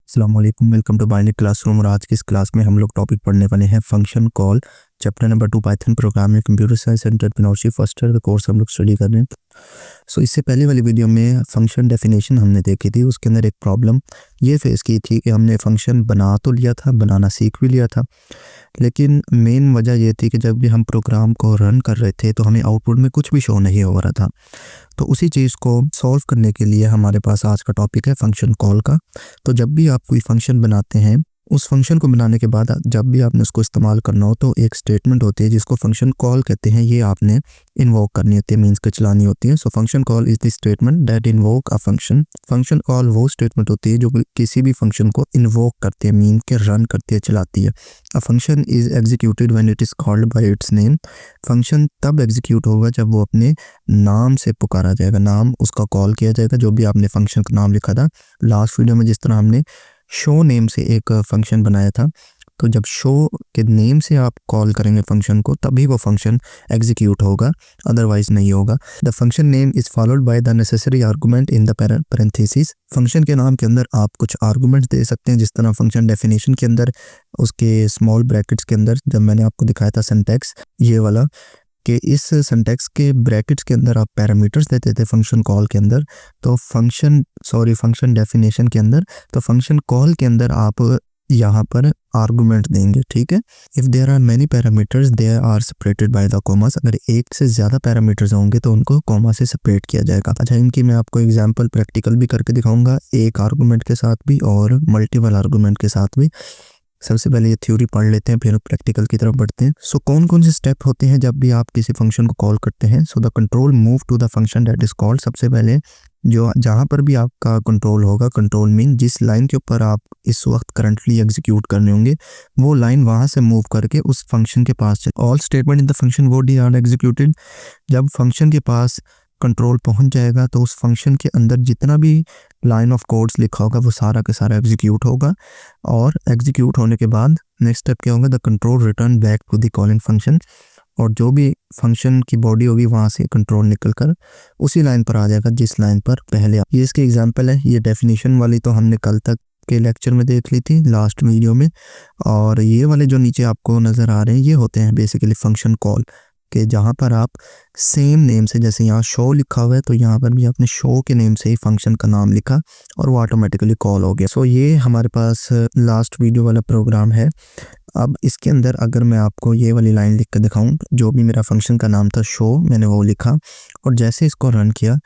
अस्सलाम वालेकुम, welcome to binary classroom. और आज की इस क्लास में हम लोग टॉपिक पढ़ने वाले हैं function call, chapter number 2 Python programming computer science and entrepreneurship first year का कोर्स हम लोग स्टडी कर रहे हैं। सो इससे पहले वाली वीडियो में फंक्शन डेफिनेशन हमने देखी थी। उसके अंदर एक प्रॉब्लम ये फेस की थी कि हमने फंक्शन बना तो लिया था, बनाना सीख भी लिया था, लेकिन मेन वजह ये थी कि जब भी हम प्रोग्राम को रन कर रहे थे तो हमें आउटपुट में कुछ भी शो नहीं हो रहा था। तो उसी चीज़ को सॉल्व करने के लिए हमारे पास आज का टॉपिक है फंक्शन कॉल का। तो जब भी आप कोई फंक्शन बनाते हैं, उस फंक्शन को बनाने के बाद जब भी आपने उसको इस्तेमाल करना हो तो एक स्टेटमेंट होती है जिसको फंक्शन कॉल कहते हैं, ये आपने इन्वोक करनी होती है, मीन्स के चलानी होती है। So function call is the statement that invoke a function. Function call वो स्टेटमेंट होती है जो किसी भी फंक्शन को इन्वोक करती है, मीन के रन करती है, चलाती है। A function is executed when it is called by it's name. Function तब एग्जीक्यूट होगा जब वो अपने नाम से पुकारा जाएगा, नाम उसका कॉल किया जाएगा, जो भी आपने फंक्शन का नाम लिखा था। लास्ट वीडियो में जिस तरह हमने शो नेम से एक फंक्शन बनाया था, तो जब शो के नेम से आप कॉल करेंगे फंक्शन को तभी वो फंक्शन एग्जीक्यूट होगा, अदरवाइज नहीं होगा। The function name is followed by the necessary argument in the parenthesis. Function के नाम के अंदर आप कुछ आर्गूमेंट्स दे सकते हैं, जिस तरह फंक्शन डेफिनेशन के अंदर उसके स्मॉल ब्रैकेट्स के अंदर जब मैंने आपको दिखाया था सिंटैक्स ये वाला, कि इस सिंटैक्स के ब्रैकेट्स के अंदर आप पैरामीटर्स देते थे फंक्शन कॉल के अंदर, तो फंक्शन डेफिनेशन के अंदर, तो फंक्शन कॉल के अंदर आप यहाँ पर आर्गुमेंट देंगे, ठीक है। If there are many parameters they are separated by the commas. अगर एक से ज़्यादा पैरामीटर्स होंगे तो उनको कॉमा से सेपरेट किया जाएगा। अच्छा, इनकी मैं आपको एग्जांपल प्रैक्टिकल भी करके दिखाऊंगा, एक आर्गुमेंट के साथ भी और मल्टीपल आर्गुमेंट के साथ भी। सबसे पहले ये थ्योरी पढ़ लेते हैं, फिर प्रैक्टिकल की तरफ बढ़ते हैं। सो कौन कौन से स्टेप होते हैं जब भी आप किसी फंक्शन को कॉल करते हैं। So the control move to the function that is called. सबसे पहले जो जहाँ पर भी आपका कंट्रोल होगा, कंट्रोल मीन जिस लाइन के ऊपर आप इस वक्त करंटली एग्जीक्यूट करने होंगे, वो लाइन वहाँ से मूव करके उस फंक्शन के पास चले। All statement in the function वो डी आर एग्जीक्यूटेड। जब फंक्शन के पास कंट्रोल पहुंच जाएगा तो उस फंक्शन के अंदर जितना भी लाइन ऑफ कोड्स लिखा होगा वो सारा का सारा एग्जीक्यूट होगा। और एग्जीक्यूट होने के बाद नेक्स्ट स्टेप क्या होगा, the control return back to the calling function. और जो भी फंक्शन की बॉडी होगी वहाँ से कंट्रोल निकल कर उसी लाइन पर आ जाएगा जिस लाइन पर पहले। ये इसकी एग्जांपल है। ये डेफिनेशन वाली तो हमने कल तक के लेक्चर में देख ली थी, लास्ट वीडियो में। और ये वाले जो नीचे आपको नज़र आ रहे हैं ये होते हैं बेसिकली फंक्शन कॉल के, जहाँ पर आप सेम नेम से, जैसे यहाँ शो लिखा हुआ है तो यहाँ पर भी आपने शो के नेम से ही फंक्शन का नाम लिखा और वो ऑटोमेटिकली कॉल हो गया। सो ये हमारे पास लास्ट वीडियो वाला प्रोग्राम है। अब इसके अंदर अगर मैं आपको ये वाली लाइन लिख कर दिखाऊं, जो भी मेरा फंक्शन का नाम था शो, मैंने वो लिखा और जैसे इसको रन किया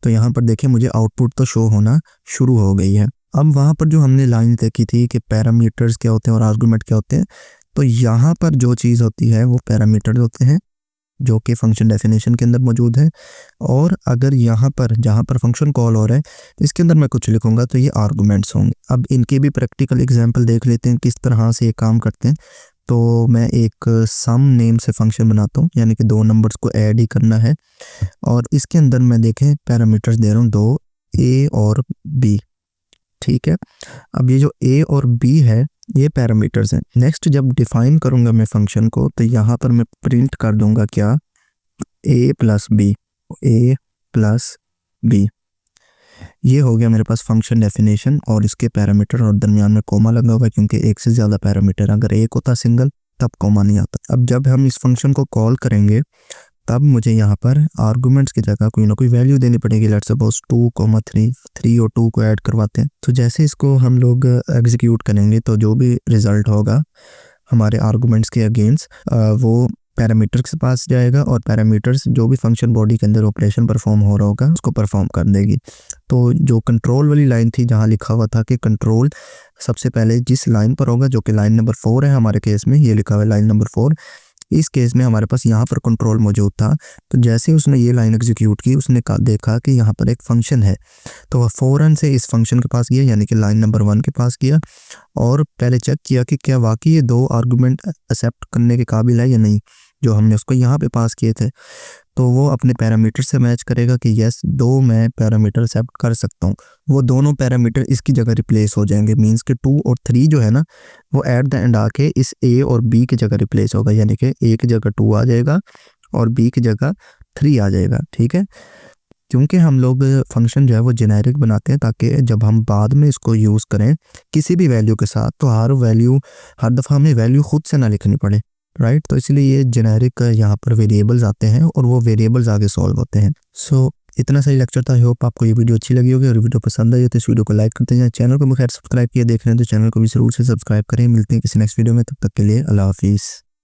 तो यहाँ पर देखिए मुझे आउटपुट तो शो होना शुरू हो गई है। अब वहाँ पर जो हमने लाइन देखी थी कि पैरामीटर्स क्या होते हैं और आर्गुमेंट क्या होते हैं, तो यहाँ पर जो चीज़ होती है वो पैरामीटर्स होते हैं जो कि फंक्शन डेफिनेशन के अंदर मौजूद है। और अगर यहाँ पर जहाँ पर फंक्शन कॉल हो रहा है तो इसके अंदर मैं कुछ लिखूंगा तो ये आर्गुमेंट्स होंगे। अब इनके भी प्रैक्टिकल एग्जांपल देख लेते हैं किस तरह से ये काम करते हैं। तो मैं एक सम नेम से फंक्शन बनाता हूँ, यानी कि दो नंबर्स को ऐड ही करना है और इसके अंदर मैं देखें पैरामीटर्स दे रहा हूँ दो, ए और बी, ठीक है। अब ये जो ए और बी है ये पैरामीटर्स हैं। नेक्स्ट जब डिफाइन करूंगा मैं फंक्शन को तो यहाँ पर मैं प्रिंट कर दूंगा क्या, ए प्लस बी, ए प्लस बी। ये हो गया मेरे पास फंक्शन डेफिनेशन और इसके पैरामीटर, और दरमियान में कोमा लगा हुआ है क्योंकि एक से ज़्यादा पैरामीटर, अगर एक होता सिंगल तब कोमा नहीं आता। अब जब हम इस फंक्शन को कॉल करेंगे तब मुझे यहाँ पर आर्गुमेंट्स की जगह कोई ना कोई वैल्यू देनी पड़ेगी। लेट्स सपोज 2, 3 और 2 को ऐड करवाते हैं। तो जैसे इसको हम लोग एग्जीक्यूट करेंगे तो जो भी रिजल्ट होगा हमारे आर्गुमेंट्स के अगेंस्ट वो पैरामीटर्स के पास जाएगा और पैरामीटर्स जो भी फंक्शन बॉडी के अंदर ऑपरेशन परफॉर्म हो रहा होगा उसको परफॉर्म कर देगी। तो जो कंट्रोल वाली लाइन थी जहाँ लिखा हुआ था कि कंट्रोल सबसे पहले जिस लाइन पर होगा, जो कि लाइन नंबर 4 है हमारे केस में, ये लिखा हुआ है लाइन नंबर 4, इस केस में हमारे पास यहाँ पर कंट्रोल मौजूद था। तो जैसे उसने ये लाइन एग्जीक्यूट की उसने देखा कि यहाँ पर एक फंक्शन है, तो वह फ़ौरन से इस फंक्शन के पास गया, यानी कि लाइन नंबर 1 के पास गया और पहले चेक किया कि क्या वाकई ये दो आर्गुमेंट एक्सेप्ट करने के काबिल है या नहीं, जो हमने उसको यहाँ पे पास किए थे। तो वो अपने पैरामीटर से मैच करेगा कि यस दो मैं पैरामीटर एक्सेप्ट कर सकता हूँ, वो दोनों पैरामीटर इसकी जगह रिप्लेस हो जाएंगे। मींस के 2 और 3 जो है ना वो एट द एंड आके इस ए और बी की जगह रिप्लेस होगा, यानी कि ए की जगह 2 आ जाएगा और बी की जगह 3 आ जाएगा, ठीक है। क्योंकि हम लोग फंक्शन जो है वो जेनेरिक बनाते हैं ताकि जब हम बाद में इसको यूज़ करें किसी भी वैल्यू के साथ तो हर दफ़ा हमें वैल्यू खुद से ना लिखनी पड़े, राइट। तो इसलिए ये जेनेरिक यहाँ पर वेरिएबल्स आते हैं और वो वेरिएबल्स आगे सॉल्व होते हैं। सो इतना सही लेक्चर था। आई होप आपको ये वीडियो अच्छी लगी होगी और वीडियो पसंद आई हो तो इस वीडियो को लाइक करते हैं। चैनल को बगैर सब्सक्राइब किए देख रहे हैं तो चैनल को भी ज़रूर से सब्सक्राइब करें। मिलते हैं किसी नेक्स्ट वीडियो में, तब तक के लिए अल्लाह हाफिज़।